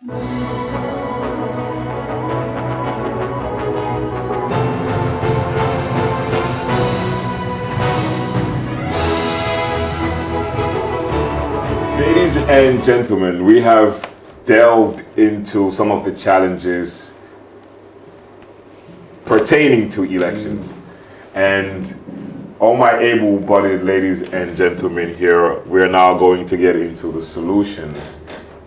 Ladies and gentlemen, we have delved into some of the challenges pertaining to elections. And all my able-bodied ladies and gentlemen here, we're now going to get into the solutions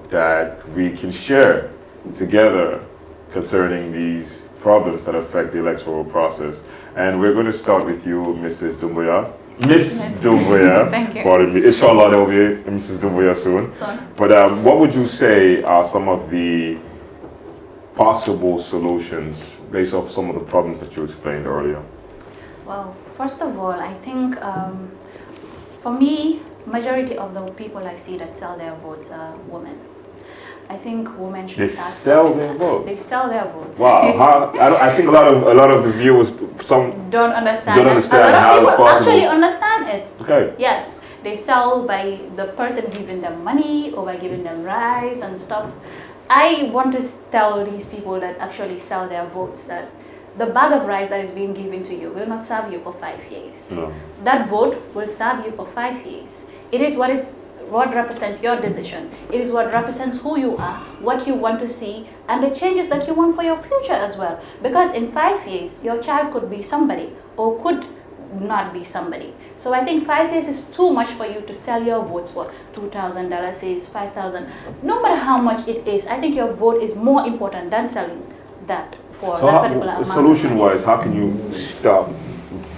that we can share together concerning these problems that affect the electoral process. And we're going to start with you, Mrs. Doumbouya. Miss Doumbouya. Thank you. Pardon me. Inshallah, there will be a Mrs. Doumbouya soon. Sorry. But what would you say are some of the possible solutions based off some of the problems that you explained earlier? Well, first of all, I think for me, majority of the people I see that sell their votes are women. I think women should start. They sell their votes. They sell their votes. Wow, I think a lot of the viewers don't understand. Don't understand how it's people possible. actually understand it. Okay. Yes, they sell by the person giving them money or by giving them rice and stuff. I want to tell these people that actually sell their votes that the bag of rice that is being given to you will not serve you for 5 years. No. That vote will serve you for 5 years. It is what represents your decision. It is what represents who you are, what you want to see, and the changes that you want for your future as well. Because in 5 years, your child could be somebody or could not be somebody. So I think 5 years is too much for you to sell your votes for $2,000, is $5,000. No matter how much it is, I think your vote is more important than selling that for that particular amount. Solution-wise, how can you stop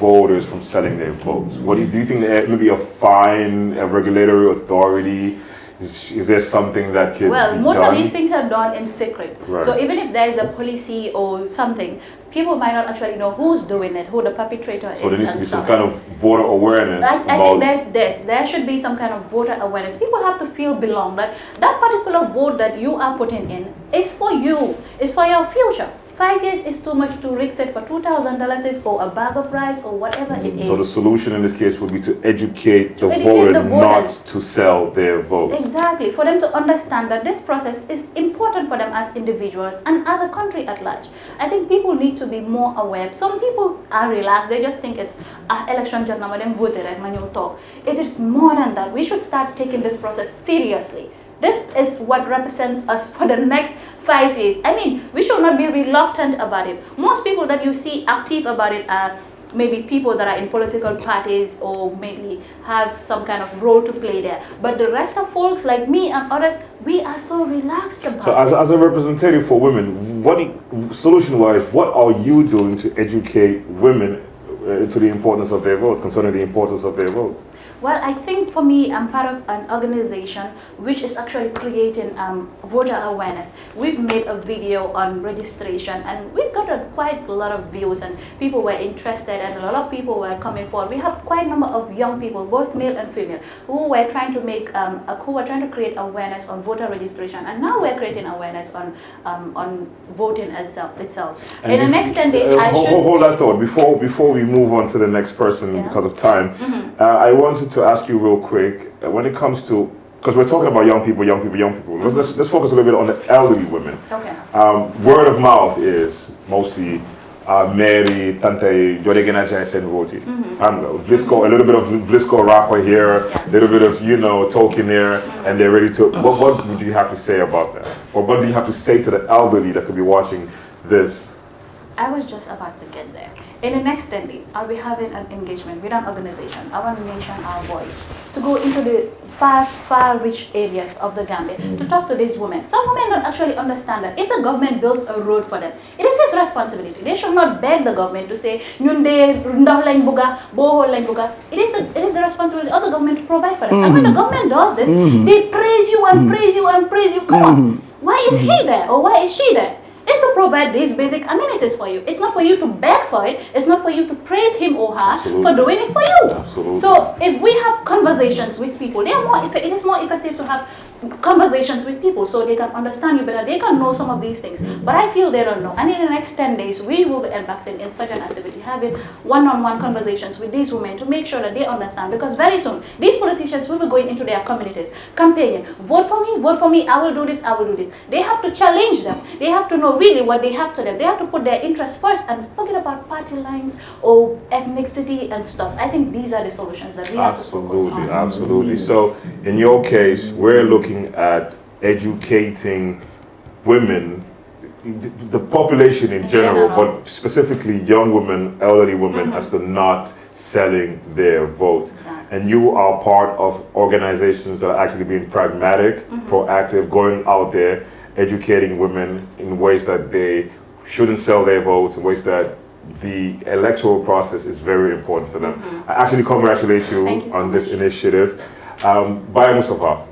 voters from selling their votes? What do you think? Maybe a fine, a regulatory authority? Is there something that could Well, be most done? of these things are done in secret. Right. So even if there is a policy or something, people might not actually know who's doing it, who the perpetrator is. So there needs to be some stuff. kind of voter awareness. I think there should be some kind of voter awareness. People have to feel belong. That particular vote that you are putting in is for you. It's for your future. 5 years is too much to risk it for $2,000 or a bag of rice or whatever it is. So the solution in this case would be to educate the voter not to sell their vote. Exactly, for them to understand that this process is important for them as individuals and as a country at large. I think people need to be more aware. Some people are relaxed, they just think it's election just now, them voted at manual talk. It is more than that. We should start taking this process seriously. This is what represents us for the next 5 years. I mean, we should not be reluctant about it. Most people that you see active about it are maybe people that are in political parties or maybe have some kind of role to play there. But the rest of folks like me and others, we are so relaxed about it. So as a representative for women, solution-wise, what are you doing to educate women to the importance of their votes, concerning the importance of their votes? Well, I think for me, I'm part of an organization which is actually creating voter awareness. We've made a video on registration and we've got quite a lot of views and people were interested and a lot of people were coming forward. We have quite a number of young people, both male and female, who were trying to make, who were trying to create awareness on voter registration, and now we're creating awareness on voting itself. And in the next 10 days, hold that thought before we move on to the next person because of time. I wanted to ask you real quick, when it comes to, because we're talking about young people, let's focus a little bit on the elderly women. Okay. Word of mouth is mostly Mary, Tante, Joregena Jason Voti. Vlisco, a little bit of Vlisco rapper here, a little bit of, talking there, and they're ready to, what would you have to say about that? Or what do you have to say to the elderly that could be watching this? I was just about to get there. In the next 10 days, I'll be having an engagement with an organization, Our Nation, Our Voice, to go into the far rich areas of the Gambia to talk to these women. Some women don't actually understand that if the government builds a road for them, it is his responsibility. They should not beg the government to say, it is the responsibility of the government to provide for them. And when the government does this, they praise you and praise you and praise you. Come on, why is he there or why is she there? It's to provide these basic amenities for you. It's not for you to beg for it. It's not for you to praise him or her for doing it for you. Absolutely. So if we have conversations with people, it is more effective to have conversations with people so they can understand you better. They can know some of these things, but I feel they don't know. And in the next 10 days, we will be embarking in such an activity, having one-on-one conversations with these women to make sure that they understand. Because very soon, these politicians will be going into their communities, campaigning, vote for me, I will do this, I will do this. They have to challenge them. They have to know really what they have to them. They have to put their interests first and forget about party lines or ethnicity and stuff. I think these are the solutions that we have to focus on. Absolutely. So in your case, we're looking at educating women, the population in general, but specifically young women, elderly women, as to not selling their votes. Exactly. And you are part of organizations that are actually being pragmatic, proactive, going out there, educating women in ways that they shouldn't sell their votes, in ways that the electoral process is very important to them. I actually congratulate you on this initiative. Bye, Mustafa.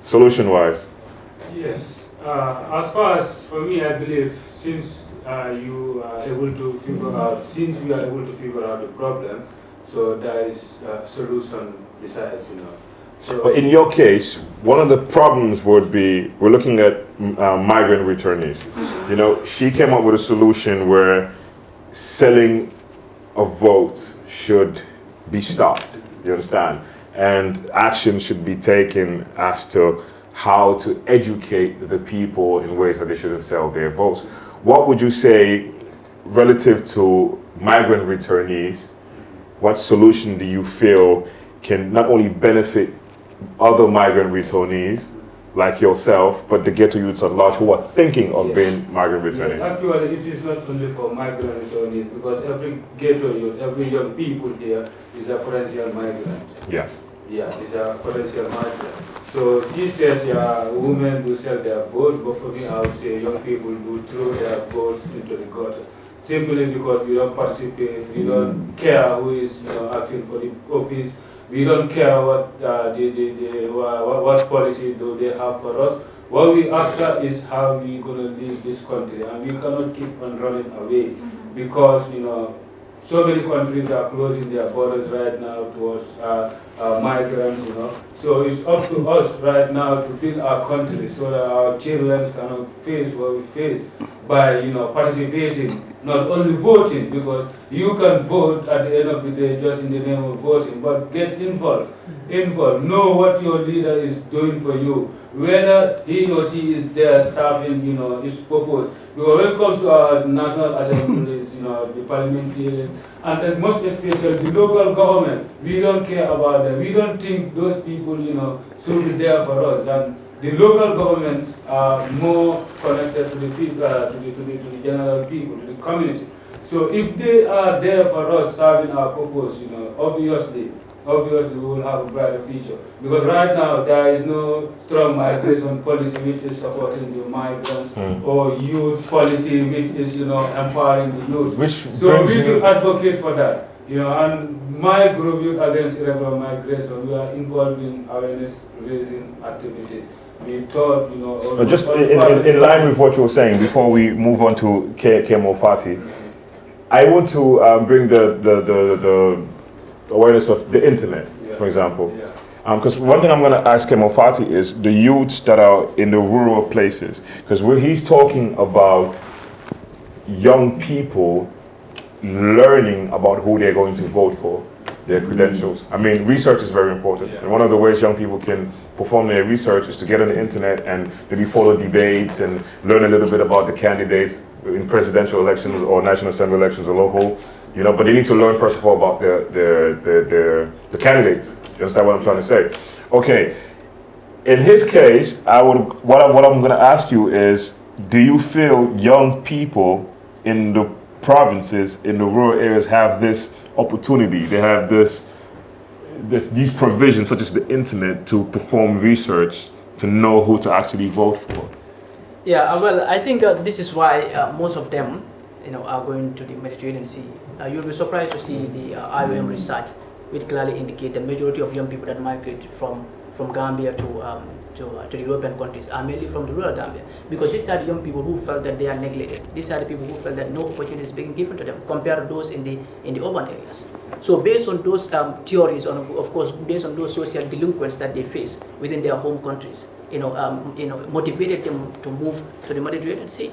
Solution-wise. Yes. As far as for me, I believe since you are able to figure out, since we are able to figure out the problem, so there is a solution besides, So, but in your case, one of the problems would be we're looking at migrant returnees. She came up with a solution where selling of votes should be stopped. You understand? And action should be taken as to how to educate the people in ways that they shouldn't sell their votes. What would you say relative to migrant returnees? What solution do you feel can not only benefit other migrant returnees like yourself, but the ghetto youths at large who are thinking of being migrant returnees? Yes, actually, it is not only for migrant returnees, because every ghetto youth, every young people here is a potential migrant. Yes. Yeah, is a potential migrant. So she said, women do sell their votes, but for me, I would say young people do throw their votes into the gutter. Simply because we don't participate, we don't care who is asking for the office, we don't care what what policy do they have for us. What we after is how we gonna leave this country, and we cannot keep on running away because so many countries are closing their borders right now towards migrants. So it's up to us right now to build our country so that our children cannot face what we face by participating, not only voting, because you can vote at the end of the day just in the name of voting, but get involved. Know what your leader is doing for you, whether he or she is there serving his purpose. Because when it comes to our national assemblies, the parliamentarian, and most especially the local government, we don't care about them. We don't think those people should be there for us. And the local governments are more connected to the people, to the general people, to the community. So if they are there for us serving our purpose, obviously we will have a brighter future. Because right now there is no strong migration policy which is supporting the migrants or youth policy which is empowering the youth. So we should advocate for that. And my group, Youth Against Irregular Migration, we are involved in awareness raising activities. We thought, just in line with what you were saying, before we move on to Kemo Fati, I want to bring the awareness of the internet, for example. Because one thing I'm going to ask Kemo Fati is the youths that are in the rural places, because he's talking about young people learning about who they're going to vote for, their credentials. I mean, research is very important. And one of the ways young people can perform their research is to get on the internet and maybe follow debates and learn a little bit about the candidates in presidential elections or national assembly elections or local, but they need to learn first of all about the candidates. You understand what I'm trying to say? Okay, in his case, what I'm going to ask you is, do you feel young people in the provinces, in the rural areas have this opportunity, they have these provisions such as the internet to perform research, to know who to actually vote for? Yeah, well, I think this is why most of them, are going to the Mediterranean Sea. You'll be surprised to see the IOM research, which clearly indicate the majority of young people that migrate from Gambia to the European countries are mainly from the rural Gambia, because these are the young people who felt that they are neglected. These are the people who felt that no opportunity is being given to them compared to those in the urban areas. So based on those theories, and of course based on those social delinquents that they face within their home countries, motivated them to move to the Mediterranean Sea.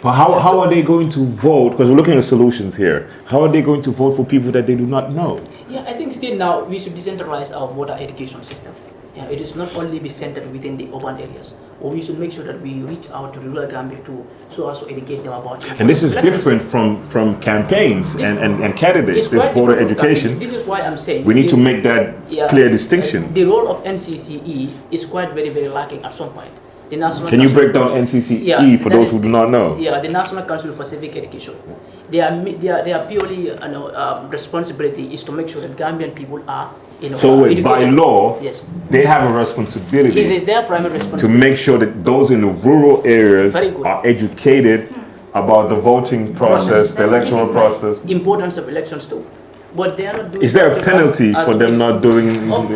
But how are they going to vote? Because we're looking at solutions here. How are they going to vote for people that they do not know? Yeah, I think still now we should decentralize our voter education system. Yeah, it is not only be centered within the urban areas, or we should make sure that we reach out to rural Gambia too, so as to educate them about it. And this is different from campaigns and candidates, this voter education. This is why I'm saying we need to make that clear distinction. The role of NCCE is quite very, very lacking at some point. The National Can you break down NCCE for those who do not know? Yeah, the National Council for Civic Education. Their purely responsibility is to make sure that Gambian people are so by law, yes, they have a responsibility. It is their primary responsibility to make sure that those in the rural areas are educated about the voting process, the electoral process. Importance of elections too. But they are not doing. Is there a penalty for them not doing? Of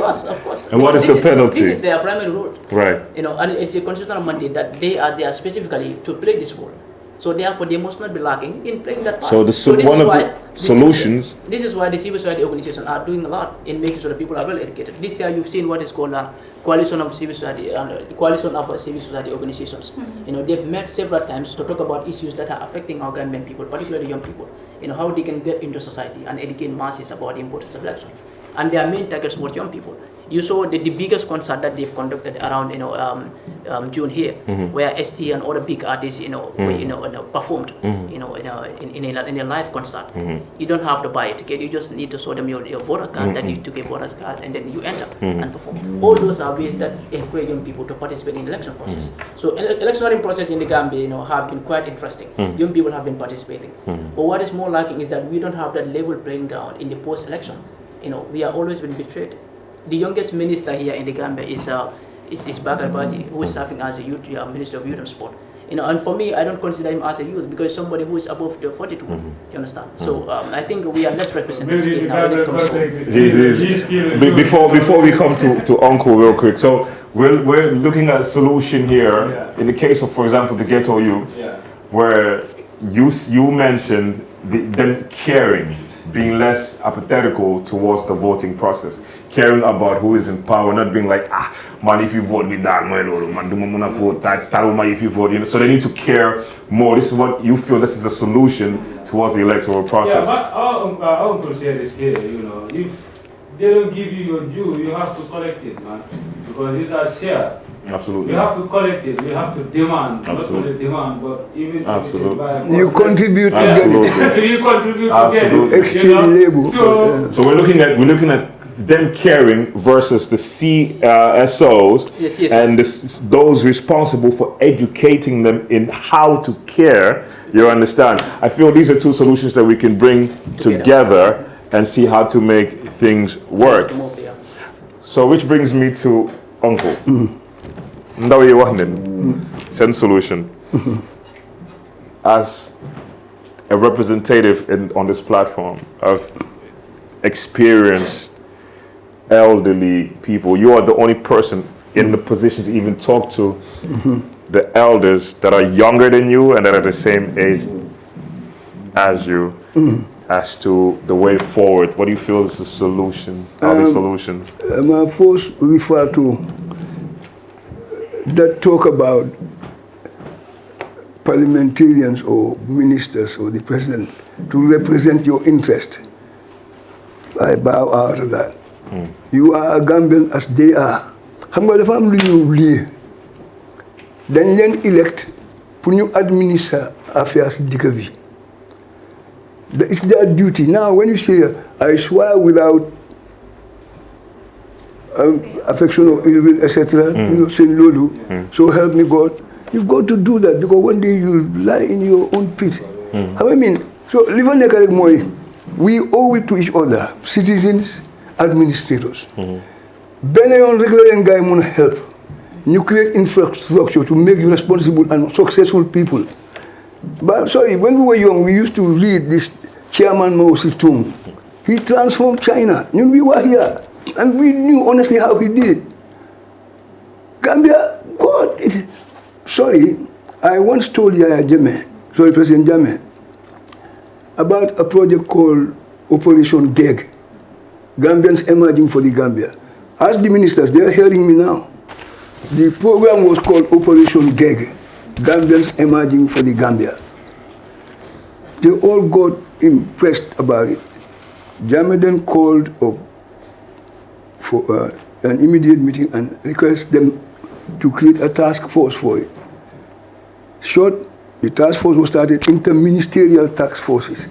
course. And what is the penalty? This is their primary role. Right. And it's a constitutional mandate that they are there specifically to play this role. So therefore, they must not be lacking in playing that part. So one of the solutions. This is why the civil society organizations are doing a lot in making sure that people are well educated. This year, you've seen what is called a coalition of civil society, coalition of civil society organizations. They've met several times to talk about issues that are affecting our Gambian people, particularly young people. How they can get into society and educate masses about the importance of election. And their main targets were young people. You saw the biggest concert that they've conducted around June here, where ST and other big artists performed in a live concert. You don't have to buy a ticket. You just need to show them your voter card that you took a voter's card, and then you enter and perform. All those are ways that encourage young people to participate in the election process. So electioneering process in the Gambia have been quite interesting. Young people have been participating. But what is more lacking is that we don't have that level playing ground in the post-election. We are always been betrayed. The youngest minister here in the Gambia is Bakar Baji, who is serving as a youth Minister of Youth and Sport. And for me, I don't consider him as a youth because somebody who is above the 42. You understand? So I think we are less represented now when it comes to. Before we come to Uncle real quick, so we're looking at a solution here in the case of, for example, the ghetto youth, where you mentioned them caring. Being less apathetical towards the voting process, caring about who is in power, not being like, man, if you vote with that, man, do vote that, if you vote, so they need to care more. This is what you feel this is a solution towards the electoral process. Yeah, our uncle said it here, if they don't give you your due, you have to collect it, man, because it's a share. Absolutely. You have to collect it. You have to demand. Absolutely. Not only demand, but even absolutely. You contribute to get it. You contribute to get it. Extreme labor. So we're looking at them caring versus the CSOs and those responsible for educating them in how to care. You understand? I feel these are two solutions that we can bring together and see how to make things work. So which brings me to Uncle. Ndaw yi wax nañ seen solution as a representative on this platform of experienced elderly people. You are the only person in the position to even talk to the elders that are younger than you and that are the same age as you as to the way forward. What do you feel is the solution? Are the solutions? My first refer to that talk about parliamentarians or ministers or the president to represent your interest. I bow out of that. You are a Gambian as they are. Xam nga dafa am lu ñu lii dañ leen elect pour ñu administer affairs dëkk bi. It's their duty. Now when you say I swear without affection or ill will, etc. Saying Lulu, so help me God. You've got to do that because one day you lie in your own pit. I mean, so we owe it to each other, citizens, administrators. Beneon regular guy want to help. You create infrastructure to make you responsible and successful people. But sorry, when we were young, we used to read this Chairman Mao Zedong. He transformed China. We were here. And we knew honestly how he did it. Gambia, God, sorry, I once told President Jammeh, about a project called Operation GEG, Gambians emerging for the Gambia. Ask the ministers, they are hearing me now. The program was called Operation GEG, Gambians Emerging for the Gambia. They all got impressed about it. Jammeh then called up for an immediate meeting and requested them to create a task force for it. The task force was started, interministerial task forces.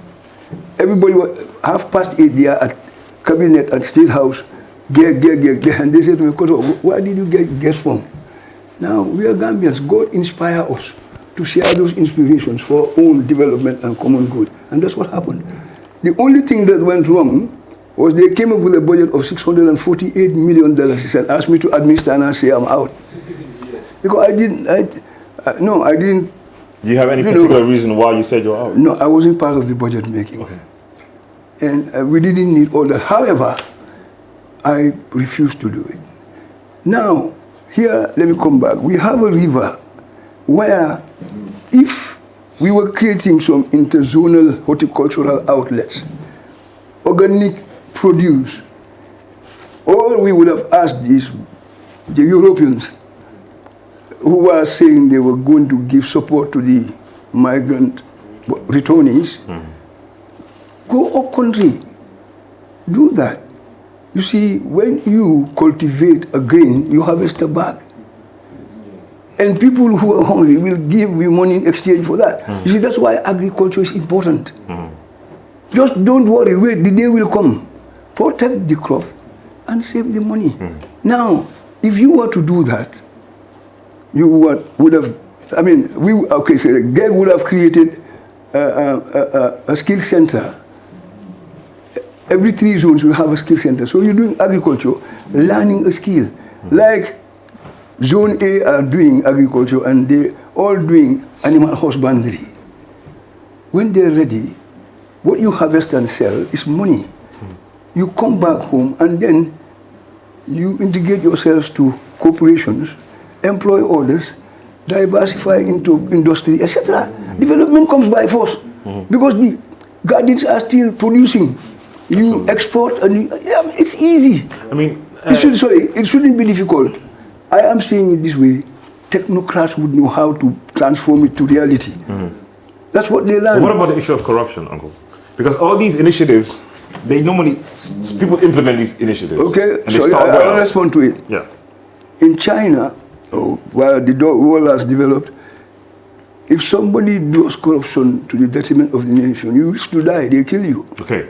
Everybody was 8:30 there at Cabinet and State House, and they said to me, where did you get guests from? Now, we are Gambians. God inspire us to share those inspirations for our own development and common good. And that's what happened. The only thing that went wrong was they came up with a budget of $648 million and asked me to administer, and I say I'm out. Because I didn't. Do you have any particular reason why you said you're out? No, I wasn't part of the budget making. Okay. And we didn't need all that. However, I refused to do it. Now, here, let me come back. We have a river where if we were creating some interzonal horticultural outlets, organic produce, all we would have asked is the Europeans who were saying they were going to give support to the migrant returnees, go up country, do that. You see, when you cultivate a grain, you harvest a bag. And people who are hungry will give you money in exchange for that. You see, that's why agriculture is important. Just don't worry, wait, the day will come. Protect the crop and save the money. Now, if you were to do that, you would have, so GEG would have created a skill center. Every 3 zones will have a skill center. So you're doing agriculture, learning a skill. Like Zone A are doing agriculture and they all doing animal husbandry. When they're ready, what you harvest and sell is money. You come back home and then you integrate yourselves to corporations, employ others, diversify into industry, etc. Development comes by force because the gardens are still producing. You export and it's easy. It shouldn't be difficult. I am saying it this way: technocrats would know how to transform it to reality. That's what they learn. What about the issue of corruption, Uncle? Because all these initiatives, people implement these initiatives. Okay, so I'll respond to it. Yeah. In China, where the world has developed, if somebody does corruption to the detriment of the nation, you risk to die, they kill you. Okay.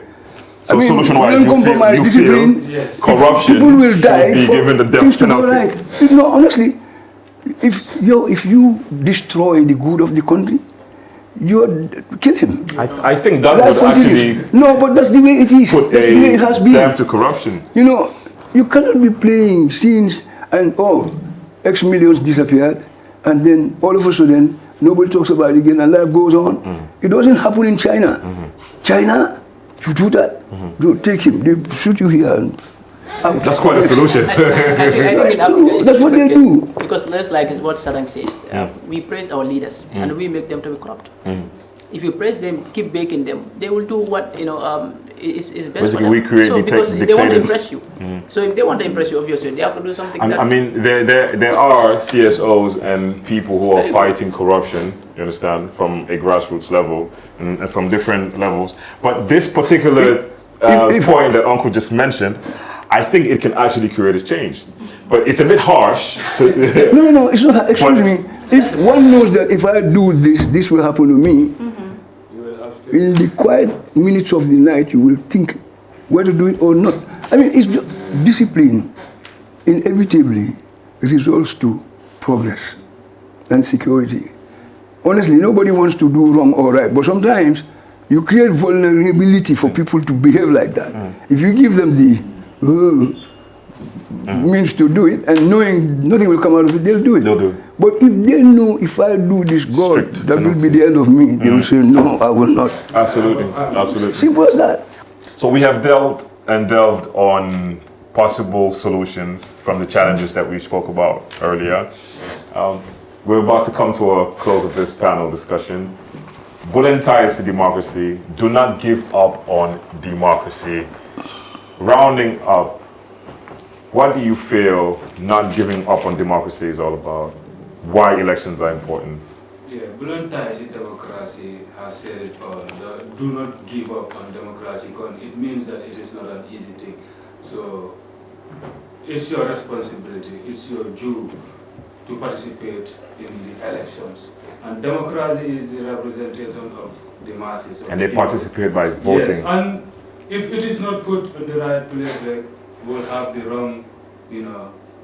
So solution-wise, you feel corruption people will die should be given the death penalty. Right. Honestly, if you destroy the good of the country, you kill him. I think that would actually no, but that's the way it is. That's the way it has been. Damn to corruption. You cannot be playing scenes and X millions disappeared, and then all of a sudden nobody talks about it again, and life goes on. It doesn't happen in China. China. You do that, you take him, they shoot you here. And that's quite a solution. That's what they do. Because that's like what Saddam says. We praise our leaders and we make them to be corrupt. If you praise them, keep baking them, they will do what is best basically for them. We create because dictators. They want to impress you. So if they want to impress you, obviously they have to do something. There are CSOs and people who are fighting corruption. You understand, from a grassroots level and from different levels. But this particular point that Uncle just mentioned, I think it can actually create a change. But it's a bit harsh. No, it's not. Excuse me. If one knows that if I do this, this will happen to me, in the quiet minutes of the night, you will think whether to do it or not. It's discipline inevitably results to progress and security. Honestly, nobody wants to do wrong or right, but sometimes you create vulnerability for people to behave like that. If you give them the means to do it, and knowing nothing will come out of it, they'll do it. They'll do it. But if they know if I do this, God, that will be the end of me, they will say, no, I will not. Absolutely. Simple as that. So we have delved on possible solutions from the challenges that we spoke about earlier. We're about to come to a close of this panel discussion. Building ties to democracy. Do not give up on democracy. Rounding up, what do you feel not giving up on democracy is all about? Why elections are important? Yeah, Buluntai democracy has said it all. Do not give up on democracy because it means that it is not an easy thing. So it's your responsibility, it's your due to participate in the elections. And democracy is the representation of the masses. And they participate by voting. Yes, and if it is not put in the right place, like we'll have the wrong,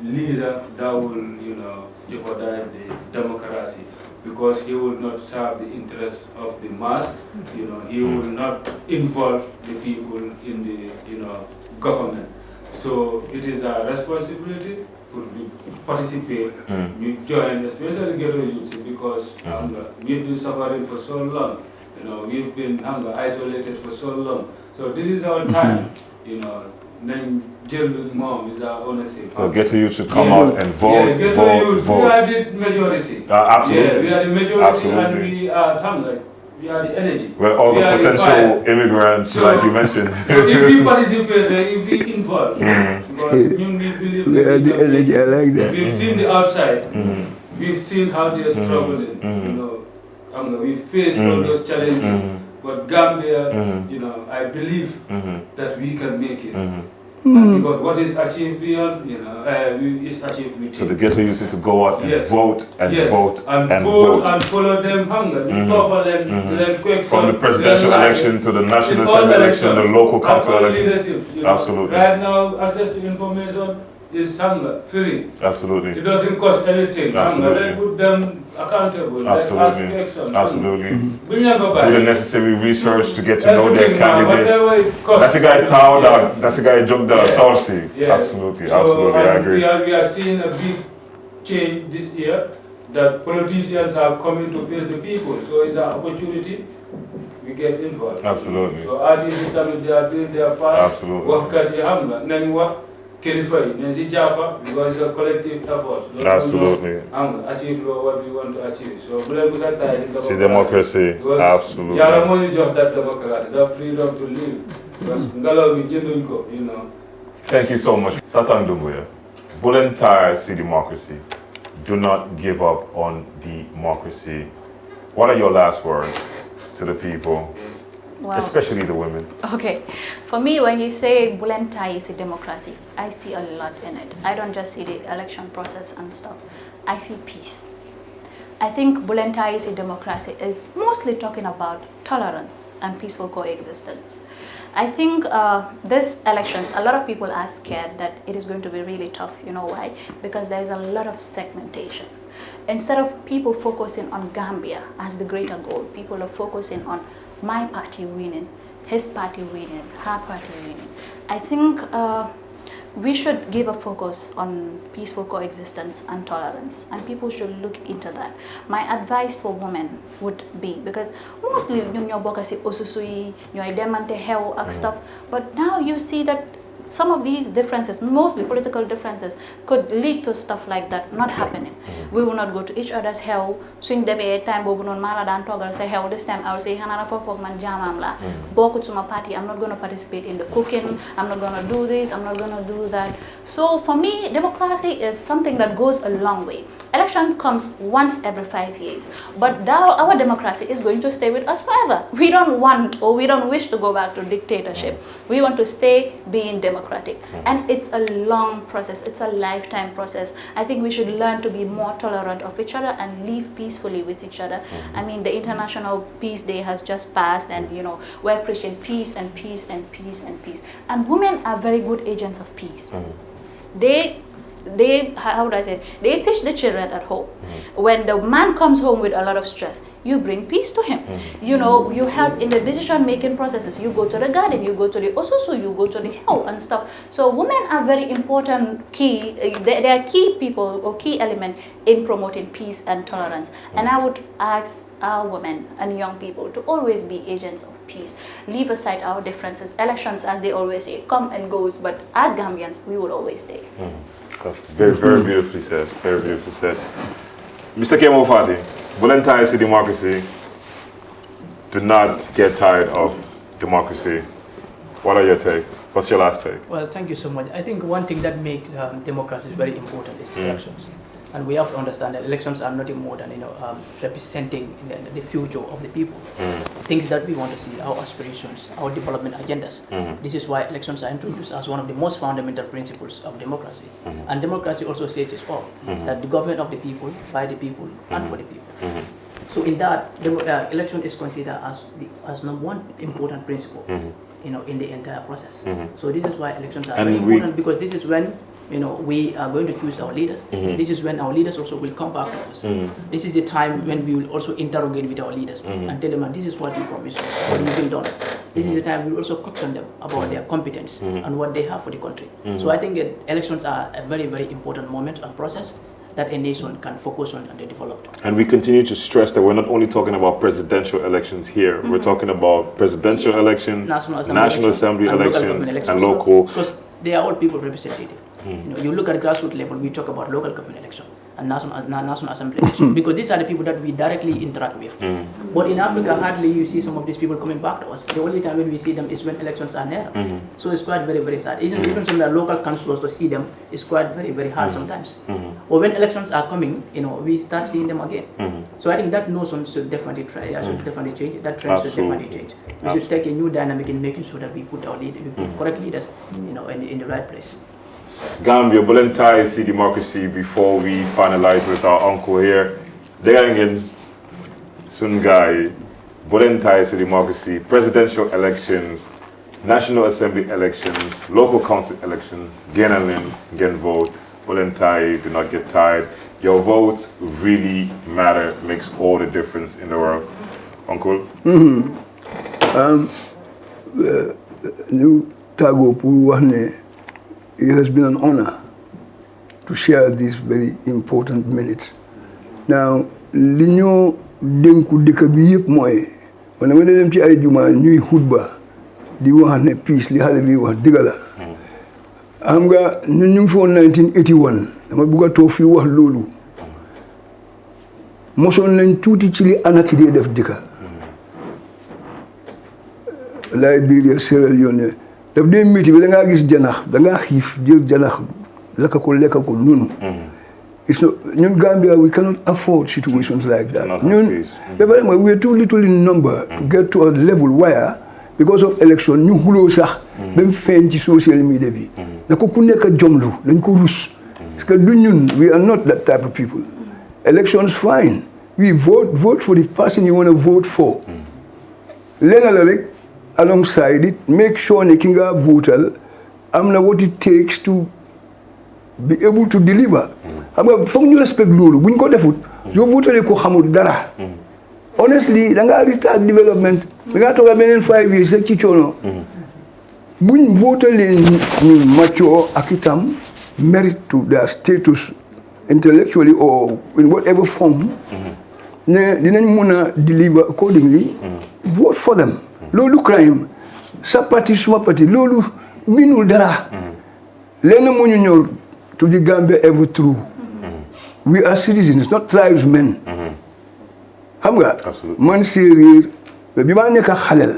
leader that will, jeopardize the democracy because he will not serve the interests of the mass. He will not involve the people in the, government. So it is our responsibility to participate, we join, especially ghetto youth, because we've been suffering for so long. We've been isolated for so long. So this is our time. Mom is our ownership. So ghetto youth should come out and vote. Yeah, vote. We are the majority. Absolutely. Yeah, we are the majority, Absolutely. and we are the energy. Well, all we the potential immigrants, so, like you mentioned. So if we participate, if we involve, because we believe We are the energy, I like that. we've seen the outside, we've seen how they are struggling, we faced all those challenges, but Gambia, I believe that we can make it. And because what is achieved beyond, is achieved with So the ghetto youth need to go out and vote and yes. vote and and vote vote. and follow them hunger. From the presidential election to the national assembly election, the local council election. Absolutely. Right now, access to information is hunger, free. Absolutely. It doesn't cost anything. Absolutely. Let's put them accountable. Absolutely. Let's ask questions. Absolutely. We never buy. Do the necessary research to get to know their Everything now, candidates. whatever it costs. That's the guy Tao, that's the guy Job Dalla Sarsi. Yeah. Absolutely, So, absolutely, I agree. We are seeing a big change this year that politicians are coming to face the people. So it's an opportunity. We get involved. Absolutely. So artists, they are doing their part. Absolutely. Work at the hammer. Then work. Because it's a collective effort. Absolutely. Achieve what we want to achieve. So, See democracy. Absolutely. Yeah, I'm only just that democracy, that freedom to live. Because Thank you so much. Satang Dumbuya. Bulentire see democracy. Do not give up on democracy. What are your last words to the people? Wow. Especially the women. Okay, for me, when you say Bulentai is a democracy, I see a lot in it. I don't just see the election process and stuff. I see peace. I think Bulentai is a democracy is mostly talking about tolerance and peaceful coexistence. I think these elections, a lot of people are scared that it is going to be really tough. You know why? Because there is a lot of segmentation. Instead of people focusing on Gambia as the greater goal, people are focusing on my party winning, his party winning, her party winning. I think we should give a focus on peaceful coexistence and tolerance, and people should look into that. My advice for women would be, because mostly you're bokasi osusui, you're demante hell and stuff, but now you see that some of these differences, mostly political differences, could lead to stuff like that not happening. We will not go to each other's hell. Swing debe time bobu non mala dan togal say hell. This time I will say hanana for man jamam la. Boku to my party. I'm not going to participate in the cooking. I'm not going to do this. I'm not going to do that. So for me, democracy is something that goes a long way. Election comes once every 5 years, but now our democracy is going to stay with us forever. We don't want or we don't wish to go back to dictatorship. We want to stay being democratic, and it's a long process. It's a lifetime process. I think we should learn to be more tolerant of each other and live peacefully with each other. I mean, the International Peace Day has just passed, and we're preaching peace and peace and peace and peace. And women are very good agents of peace. They how would I say it? They teach the children at home. When the man comes home with a lot of stress, you bring peace to him. You help in the decision-making processes. You go to the garden, you go to the osusu, you go to the hell and stuff. So women are very important key, they are key people or key element in promoting peace and tolerance. And I would ask our women and young people to always be agents of peace. Leave aside our differences. Elections, as they always say, come and goes, but as Gambians, we will always stay. Very, very beautifully said. Very beautifully said. Mr. Kemo Fati, Bulentire see democracy. Do not get tired of democracy. What are your take? What's your last take? Well, thank you so much. I think one thing that makes democracy very important is elections. And we have to understand that elections are nothing more than representing the future of the people. Things that we want to see, our aspirations, our development agendas. This is why elections are introduced as one of the most fundamental principles of democracy. And democracy also says it all, that the government of the people, by the people, and for the people. So in that, election is considered as number one important principle, in the entire process. So this is why elections are very important, because this is when we are going to choose our leaders. This is when our leaders also will come back to us. This is the time when we will also interrogate with our leaders and tell them, this is what you promised, what you will done. This is the time we will also question them about their competence and what they have for the country. So I think elections are a very, very important moment and process that a nation can focus on and develop. And we continue to stress that we're not only talking about presidential elections here, we're talking about presidential elections, National Assembly elections, and local. Because they are all people representative. You look at grassroots level, we talk about local government election and national assembly election, because these are the people that we directly interact with. But in Africa, hardly you see some of these people coming back to us. The only time when we see them is when elections are near. So it's quite very, very sad. Even some of the local councillors to see them is quite very, very hard sometimes. But when elections are coming, we start seeing them again. So I think that notion should definitely change. That trend should definitely change. We should take a new dynamic in making sure that we put our correct leaders, in the right place. Gambia, Bulentai see democracy before we finalize with our uncle here. Derangin Sungai, Bulentai see democracy, presidential elections, National Assembly elections, local council elections, Genalin, gen vote, Bulentai, do not get tired. Your votes really matter, makes all the difference in the world. Uncle? New Tago Puwane. It has been an honor to share these very important minutes. Now, li ñoo dénku dëkk bi yëpp mooy man dama dem ci ay juma ñuy xutba di wax ne peace li xale bi wax dëgg la. Xam nga ñun ñu ngi fi woon 1981 dama bëgg a toog fii wax loolu. Mosoon nañ tuuti ci li anarchie di def dëkk. Liberia, Sierra Leone daf dee métti bi da ngaa gis janax da ngaa xiif jël janax lekk ko noonu. ñun Gambia we cannot afford situations like that. ñun we are too little in number to get to a level where because of election ñu xuloo sax ba mu feeñ ci social media bi. na ko ku nekk jomlu dañ ko rus. parce que du ñun we are not that type of people. Elections fine. We vote for the person you want to vote for. Lenn la rek. Alongside it, make sure ne ki nga votal am na what it takes to be able to deliver. Xam nga foog ñu respect loolu buñ ko defut yow votale ko xamul dara. Honestly da ngaa retard development da ngaa toog beneen 5 years rek ci coono. Buñ votalee ñu mature ak itam merit to their status intellectually or in whatever form ne dinañ mun a deliver accordingly. Vote for them. Loolu crime sa parti suma parti loolu minul dara. Lenn moo ñu ñor to the Gambia ever through. We are citizens, not tribesmen. Xam nga man séeréer bi maa nekk xaleel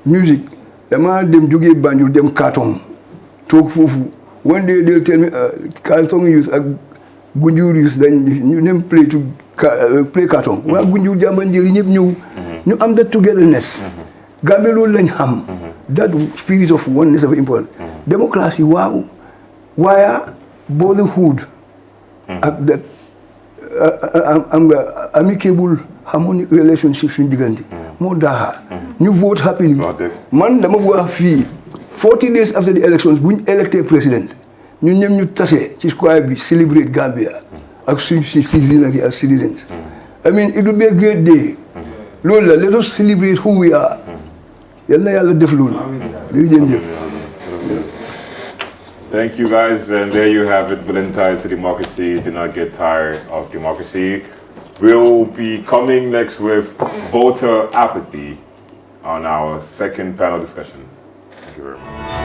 musique dama dem jógee Banjul dem Kartong toog foofu one day they'll tell me Kartong youth ak Gunjur youth dañ ñu dem play Kartong waa Gunjur Jambanjeri ñëpp ñëw ñu am that togetherness. Gambia loolu lañ xam. That spirit of oneness is very important. Democracy waaw waaye brotherhood ak that am nga amicable harmonic relationship suñu diggante moo daaxa ñu vote happily. Man dama bëgg a fii 40 days after the elections bu ñu electé président ñun ñëpp ñu tase ci square bi celebrate Gambia ak suñu citizenry as citizens. I mean it will be a great day. Loolu la let us celebrate who we are. Yàlla yàlla def loolu. Thank you guys, and there you have it. Bulentai to democracy. Do not get tired of democracy. We'll be coming next with voter apathy on our second panel discussion. Thank you very much.